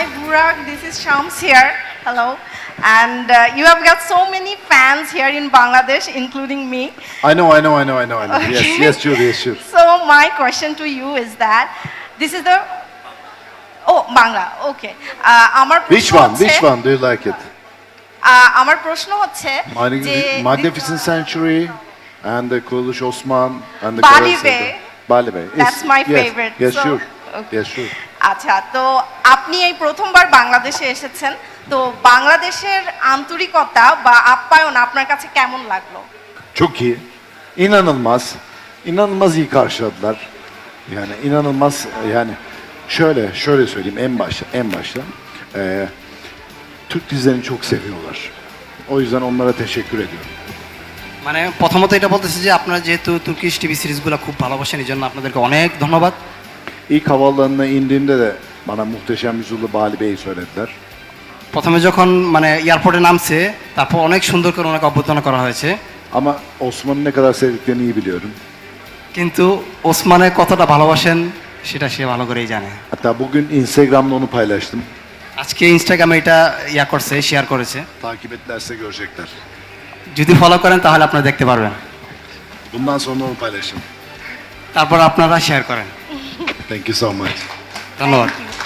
Hi, Burak. This is Shams here. Hello. And you have got so many fans here in Bangladesh, including me. I know. Yes, Okay. yes, sure, yes, sure. So my question to you is that this is the Bangla ওকে আমার Which প্রশ্ন one? হচ্ছে Which one do you like it? আমার প্রশ্ন হচ্ছে যে Magnificent Century and the Kuruluş Osman and the Bali Kara Bey. Sevda. Bali Bey. That's my yes, favorite. Yes, So, sure. okay. Yes, sure. আচ্ছা তো আপনি এই প্রথমবার বাংলাদেশে এসেছেন তো বাংলাদেশের আন্তরিকতা বা আপ্যায়ন আপনার কাছে কেমন লাগলো Çok iyi. İnanılmaz. İnanılmaz iyi karşıladılar. Yani inanılmaz yani şöyle söyleyeyim en başta. Türk dizilerini çok seviyorlar. O yüzden onlara teşekkür ediyorum. মানে প্রথমত এটা বলতেছি যে আপনারা যেহেতু তুর্কিশ টিভি সিরিজগুলো খুব ভালোবাসেন এই জন্য আপনাদেরকে অনেক ধন্যবাদ। İlk havaalanına indiğimde de bana Muhteşem Yüzyıllı Bali Bey'i söylediler. প্রথমে যখন মানে এয়ারপোর্টে নামছে তারপর অনেক সুন্দর করে ওনাকে অভ্যর্থনা করা হয়েছে, Ama Osman'ı ne kadar sevdiklerini iyi biliyorum. কিন্তু ওসমানে কতটা ভালোবাসেন সেটা সে ভালো করেই জানে। Hatta bugün Instagram'da onu paylaştım. আজকে ইনস্টাগ্রামে এটা করছে, শেয়ার করেছে। Takip etlerse görecekler. যদি ফলো করেন তাহলে আপনারা দেখতে পারবেন, Bundan sonra onu paylaşın. তারপর আপনারা শেয়ার করেন। Thank you so much. ধন্যবাদ।